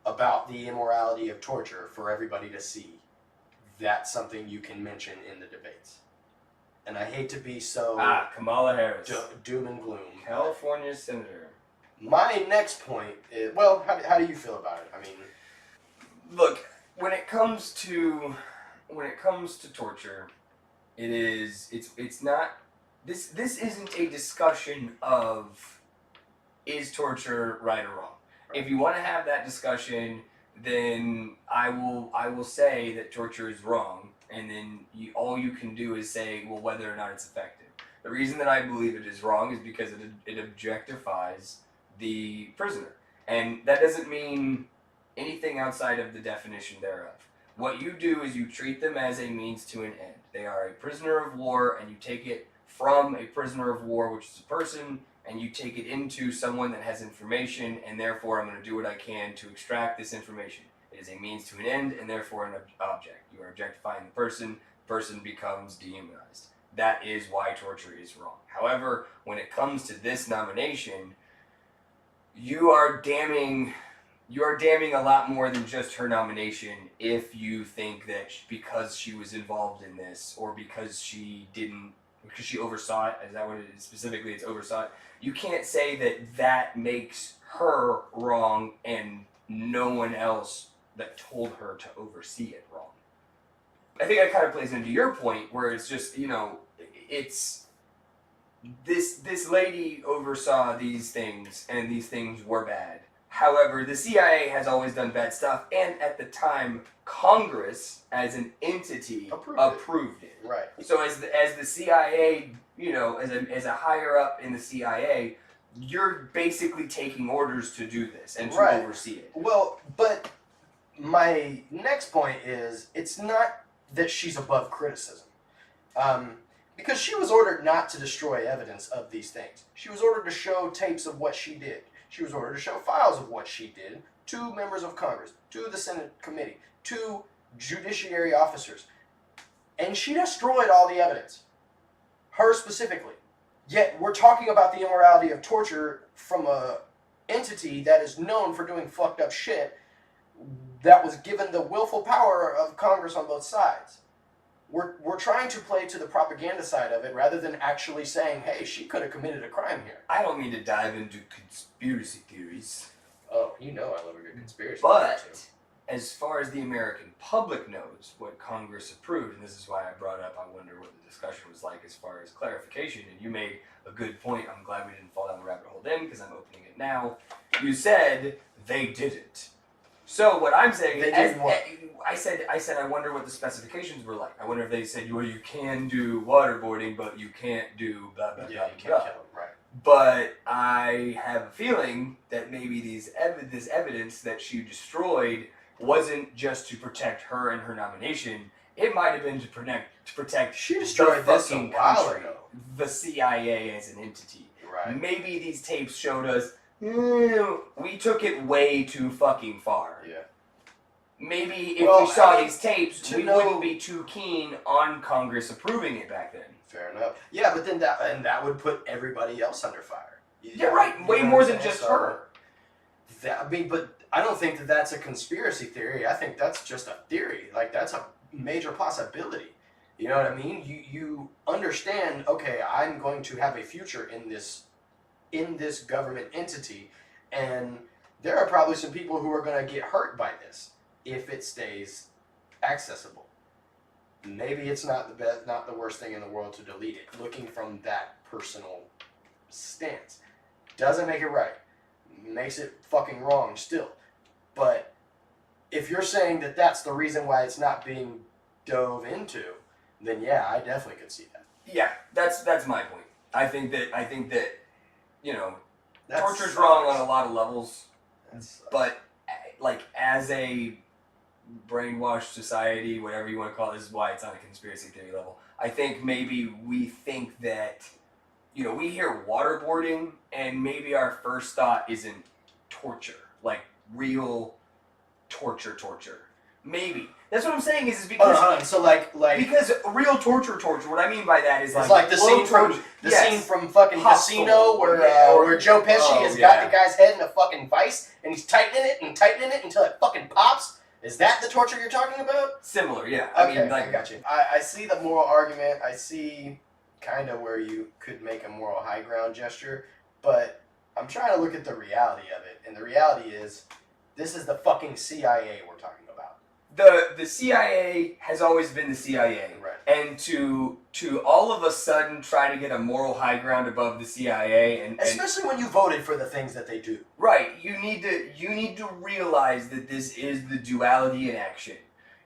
about the immorality of torture for everybody to see. That's something you can mention in the debates. And I hate to be so Kamala Harris, doom and gloom. California senator. My next point is, well, how do you feel about it? I mean, look, when it comes to torture, it's not this isn't a discussion of is torture right or wrong. If you want to have that discussion, then I will say that torture is wrong, and then all you can do is say, well, whether or not it's effective. The reason that I believe it is wrong is because it objectifies the prisoner, and that doesn't mean anything outside of the definition thereof. What you do is you treat them as a means to an end. They are a prisoner of war, and you take it from a prisoner of war, which is a person, and you take it into someone that has information, and therefore I'm going to do what I can to extract this information. It is a means to an end, and therefore an object. You are objectifying the person becomes dehumanized. That is why torture is wrong. However, when it comes to this nomination, you are damning a lot more than just her nomination if you think that because she was involved in this, or because she oversaw it. Is that what it is? Specifically, it's oversaw it. You can't say that makes her wrong and no one else that told her to oversee it wrong. I think that kind of plays into your point where it's just, it's this lady oversaw these things and these things were bad. However, the CIA has always done bad stuff, and at the time, Congress, as an entity, approved it. right. So as the CIA, as a higher up in the CIA, you're basically taking orders to do this and to oversee it. Well, but my next point is, it's not that she's above criticism. Because she was ordered not to destroy evidence of these things. She was ordered to show tapes of what she did. She was ordered to show files of what she did to members of Congress, to the Senate committee, to judiciary officers. And she destroyed all the evidence. Her specifically. Yet we're talking about the immorality of torture from a entity that is known for doing fucked up shit that was given the willful power of Congress on both sides. We're trying to play to the propaganda side of it rather than actually saying, hey, she could have committed a crime here. I don't mean to dive into conspiracy theories. Oh, I love a good conspiracy. But as far as the American public knows what Congress approved, and this is why I brought up, I wonder what the discussion was like as far as clarification, and you made a good point. I'm glad we didn't fall down the rabbit hole then because I'm opening it now. You said they didn't. So what I'm saying is, I said I wonder what the specifications were like. I wonder if they said, well, you can do waterboarding, but you can't do blah, blah, blah, you can't blah. kill them, right. But I have a feeling that maybe this evidence that she destroyed wasn't just to protect her and her nomination. It might have been to protect she destroyed the this fucking a while country, ago. the CIA as an entity. Right. Maybe these tapes showed us, we took it way too fucking far. Yeah. Maybe if we saw these tapes, we wouldn't be too keen on Congress approving it back then. Fair enough. Yeah, but then that would put everybody else under fire. Yeah, right. Way more than just her. But I don't think that that's a conspiracy theory. I think that's just a theory. Like, that's a major possibility. You know what I mean? You understand, okay, I'm going to have a future in this government entity, and there are probably some people who are going to get hurt by this if it stays accessible. Maybe it's not the worst thing in the world to delete it, looking from that personal stance. Doesn't make it right. Makes it fucking wrong still. But if you're saying that that's the reason why it's not being dove into, then yeah, I definitely could see that. Yeah, that's my point. I think that torture's wrong on a lot of levels, but like as a brainwashed society, whatever you want to call it. This is why it's on a conspiracy theory level. I think maybe we think that, we hear waterboarding, and maybe our first thought isn't torture, like real torture. Maybe. That's what I'm saying is because... Hold on. So like because real torture, what I mean by that is it's like the scene from scene from fucking Hostel. Casino where Joe Pesci has got the guy's head in a fucking vice and he's tightening it until it fucking pops. Is that the torture you're talking about? Similar, yeah. Okay, I got you. I see the moral argument. I see kind of where you could make a moral high ground gesture, but I'm trying to look at the reality of it, and the reality is this is the fucking CIA we're talking about. The CIA has always been the CIA, right? And to all of a sudden try to get a moral high ground above the CIA, and especially when you voted for the things that they do, right? You need to realize that this is the duality in action.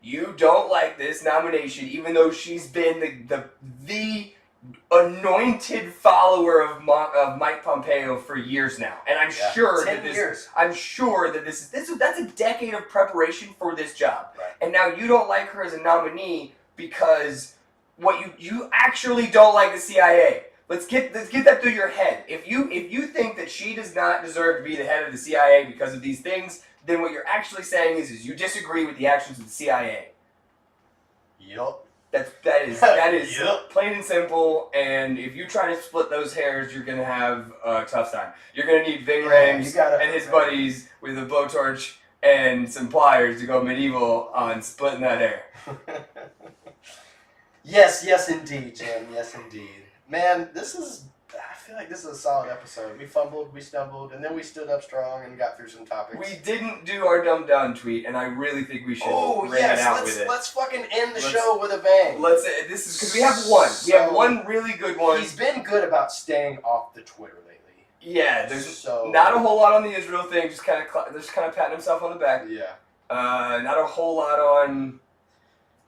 You don't like this nomination, even though she's been the anointed follower of Mike Pompeo for years now, and I'm sure 10 years. I'm sure that that's a decade of preparation for this job, right. And now you don't like her as a nominee because you actually don't like the CIA. Let's get that through your head. If you think that she does not deserve to be the head of the CIA because of these things, then what you're actually saying is you disagree with the actions of the CIA. Yup. That is Yep. Plain and simple, and if you try to split those hairs, you're going to have a tough time. You're going to need Ving Rhames and his buddies with a blowtorch and some pliers to go medieval on splitting that hair. Yes, indeed, Jim. Yes, indeed. Man, I feel like this is a solid episode. We fumbled, we stumbled, and then we stood up strong and got through some topics. We didn't do our dumb down tweet, and I really think we should ring it out with it. Let's fucking end the show with a bang. This is because we have one. We have one really good one. He's been good about staying off the Twitter lately. Yeah, there's not a whole lot on the Israel thing. Just kind of patting himself on the back. Yeah. Not a whole lot on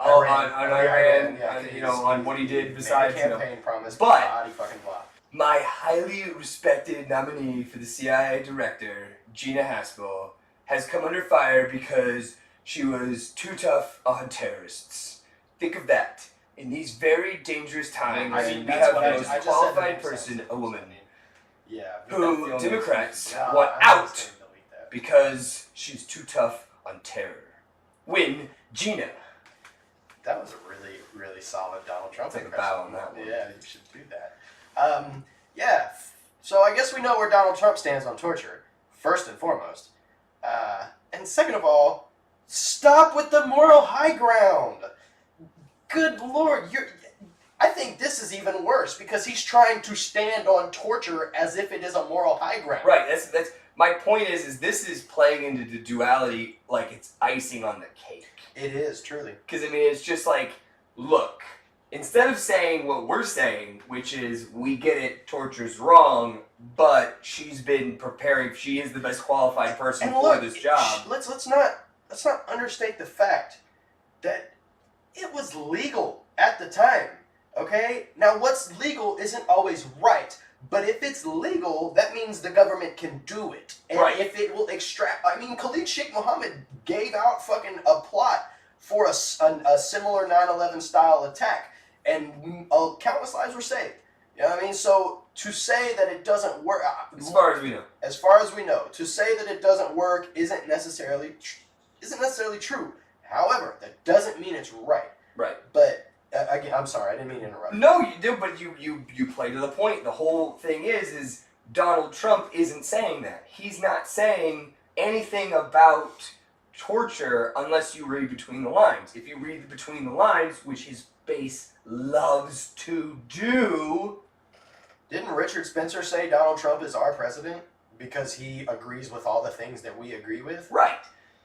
Iran, on what he did besides campaign promise, but fucking blah. My highly respected nominee for the CIA director, Gina Haspel, has come under fire because she was too tough on terrorists. Think of that. In these very dangerous times, we have the most qualified person, a woman, who Democrats want out because she's too tough on terror. Win, Gina. That was a really, really solid Donald Trump impression. Take a bow on that one. Yeah, you should do that. So I guess we know where Donald Trump stands on torture, first and foremost. And second of all, stop with the moral high ground. Good Lord, I think this is even worse because he's trying to stand on torture as if it is a moral high ground. Right, that's my point is this is playing into the duality like it's icing on the cake. It is, truly. Because, it's just like, look, instead of saying what we're saying, which is, we get it, torture's wrong, but she's been preparing, she is the best qualified person for this job. Let's not understate the fact that it was legal at the time, okay? Now, what's legal isn't always right, but if it's legal, that means the government can do it. And if it will Khalid Sheikh Mohammed gave out fucking a plot for a similar 9/11 style attack, and countless lives were saved. You know what I mean? So to say that it doesn't work, as far as we know, to say that it doesn't work isn't necessarily true. However, that doesn't mean it's right. Right. But again, I'm sorry, I didn't mean to interrupt. No, you do, but you play to the point. The whole thing is Donald Trump isn't saying that. He's not saying anything about torture unless you read between the lines. If you read between the lines, which his base loves to do. Didn't Richard Spencer say Donald Trump is our president because he agrees with all the things that we agree with? Right.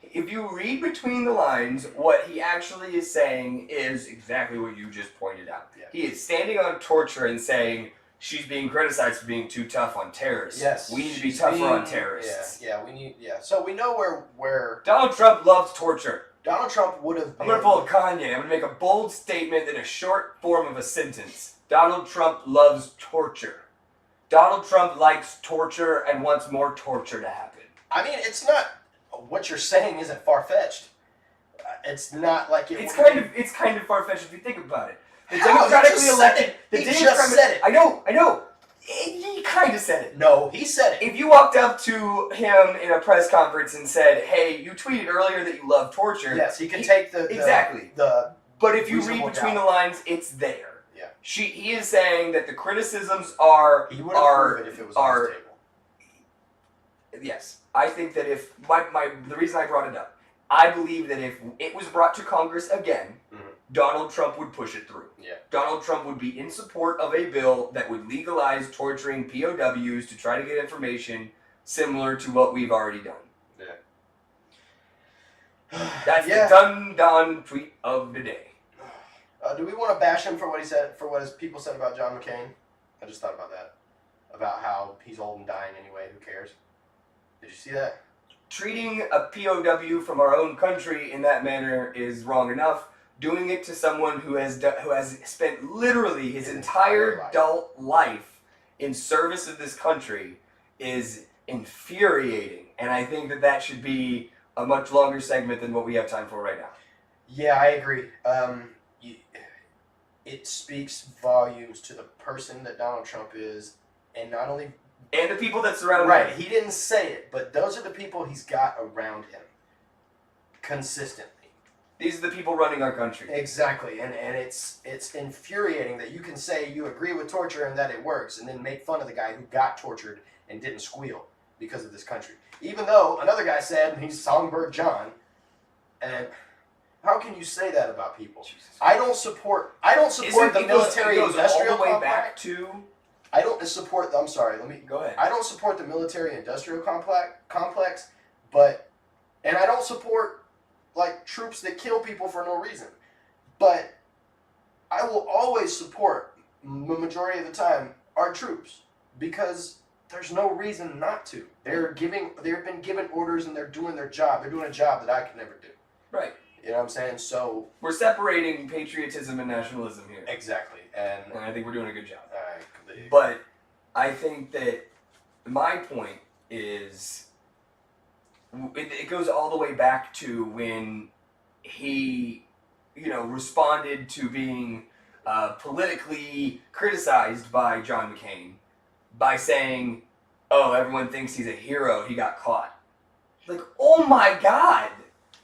If you read between the lines, what he actually is saying is exactly what you just pointed out. Yeah. He is standing on torture and saying she's being criticized for being too tough on terrorists. Yes. We need to be tougher on terrorists. So we know where Donald Trump loves torture. Donald Trump would have been... I'm going to pull a Kanye. I'm going to make a bold statement in a short form of a sentence. Donald Trump loves torture. Donald Trump likes torture and wants more torture to happen. I mean, it's not... What you're saying isn't far-fetched. it's not like It's would kind of far fetched if you think about it. The How? democratically He just elected. said The it. He Democratic- just said it. I know. He kind of said it. No, he said it. If you walked up to him in a press conference and said, "Hey, you tweeted earlier that you love torture," Yes, he can take the exactly. the But if you reasonable read between doubt. the lines, it's there. Yeah. He is saying that the criticisms are He would approve it if it was on his table. Yes, I think that if the reason I brought it up, I believe that if it was brought to Congress again, Donald Trump would push it through. Yeah. Donald Trump would be in support of a bill that would legalize torturing POWs to try to get information similar to what we've already done. Yeah. That's the done tweet of the day. Do we want to bash him for what he said, for what his people said about John McCain? I just thought about that. About how he's old and dying anyway, who cares? Did you see that? Treating a POW from our own country in that manner is wrong enough. Doing it to someone who has spent literally his entire adult life in service of this country is infuriating. And I think that should be a much longer segment than what we have time for right now. Yeah, I agree. It speaks volumes to the person that Donald Trump is, and not only... And the people that surround him. Right, he didn't say it, but those are the people he's got around him. Consistently. These are the people running our country. Exactly, and it's infuriating that you can say you agree with torture and that it works, and then make fun of the guy who got tortured and didn't squeal because of this country. Even though another guy said he's Songbird John, and how can you say that about people? I don't support the military-industrial complex. I don't support. I'm sorry. Let me go ahead. I don't support the military-industrial complex, and I don't support like troops that kill people for no reason. But I will always support the majority of the time our troops because there's no reason not to. They've been given orders and they're doing their job. They're doing a job that I could never do. Right. You know what I'm saying? So we're separating patriotism and nationalism here. Exactly. And I think we're doing a good job. Completely. But I think that my point is it goes all the way back to when he, responded to being politically criticized by John McCain by saying, "Oh, everyone thinks he's a hero. He got caught." Like, oh my God!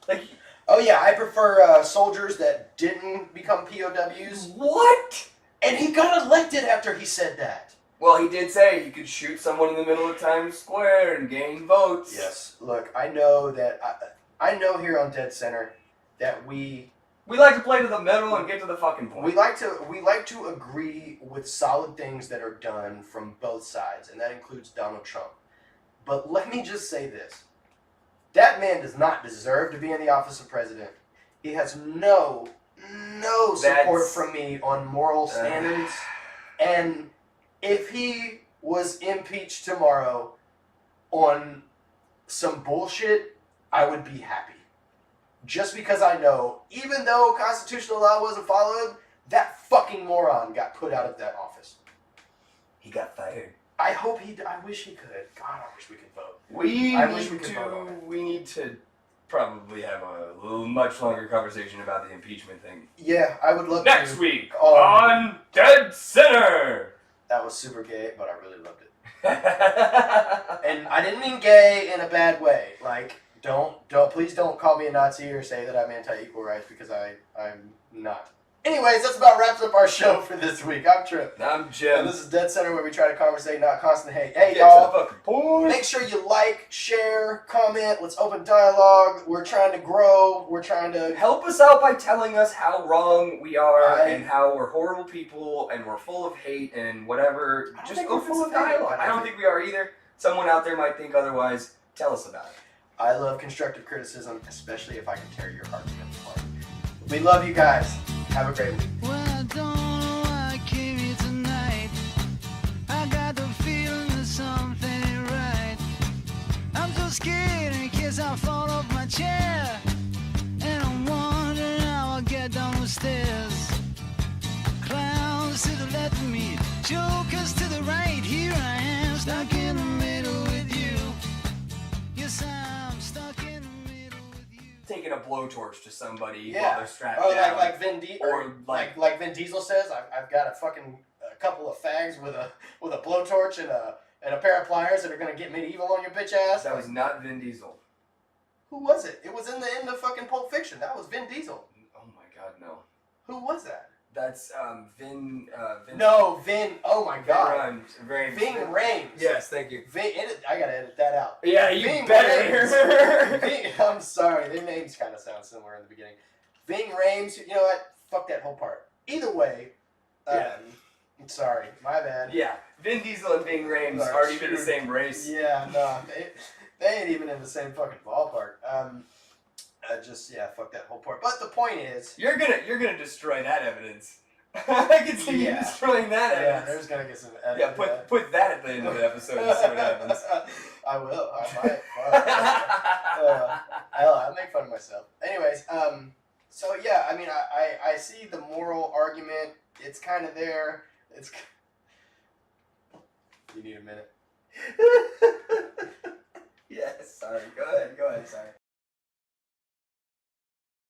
Like, oh yeah, I prefer soldiers that didn't become POWs. What? And he got elected after he said that. Well, he did say you could shoot someone in the middle of Times Square and gain votes. Yes. Look, I know that I know here on Deadcenter that we like to play to the middle and get to the fucking point. We like to agree with solid things that are done from both sides, and that includes Donald Trump. But let me just say this. That man does not deserve to be in the office of president. He has no support from me on moral standards. And if he was impeached tomorrow on some bullshit, I would be happy. Just because I know, even though constitutional law wasn't followed, that fucking moron got put out of that office. He got fired. I wish he could. God, I wish we could vote. We need to probably have a much longer conversation about the impeachment thing. Yeah, I would love next to. week on Deadcenter. That was super gay, but I really loved it. And I didn't mean gay in a bad way. Like, please don't call me a Nazi or say that I'm anti-equal rights because I'm not. Anyways, that's about wraps up our show for this week. I'm Trip. I'm Jim. And this is Deadcenter, where we try to conversate, not constant hate. Hey, y'all. Make sure you like, share, comment. Let's open dialogue. We're trying to grow. We're trying to... Help us out by telling us how wrong we are and how we're horrible people and we're full of hate and whatever. Just go full of dialogue. I don't think we are either. Someone out there might think otherwise. Tell us about it. I love constructive criticism, especially if I can tear your argument apart. We love you guys. Have a great week. Well, I don't know why I came here tonight. I got the feeling that something ain't right. I'm so scared in case I fall off my chair. And I'm wondering how I'll get down the stairs. Clowns to the left of me, jokers to the right. Here I am, stuck in the middle with you. Yes, I'm stuck in the middle with you. Take taking a blowtorch to somebody Yeah. while they're strapped Or down. like Vin Diesel, or like Vin Diesel says, I've got a couple of fags with a blowtorch and a pair of pliers that are gonna get medieval on your bitch ass. That was not Vin Diesel. Who was it? It was in the end of fucking Pulp Fiction. That was Vin Diesel. Oh my God, no. Who was that? That's Vin. No, Vin. Oh my God. Vin Ving Rhames. Yes, thank you. I gotta edit that out. Yeah, you Ving better. I'm sorry, their names kind of sound similar in the beginning. Ving Rhames. You know what? Fuck that whole part. Either way. I'm sorry, my bad. Yeah, Vin Diesel and Ving Rhames aren't even the same race. Yeah, no, they ain't even in the same fucking ballpark. Fuck that whole part. But the point is, You're gonna destroy that evidence. I can see you destroying that evidence. yeah, there's gonna get some. Yeah, put that at the end of the episode and see what happens. I will. I might. Fuck. Hell, I'll make fun of myself. Anyways, so yeah, I mean, I see the moral argument. It's kind of there. It's. You need a minute. Yes. Sorry. Go ahead. Sorry.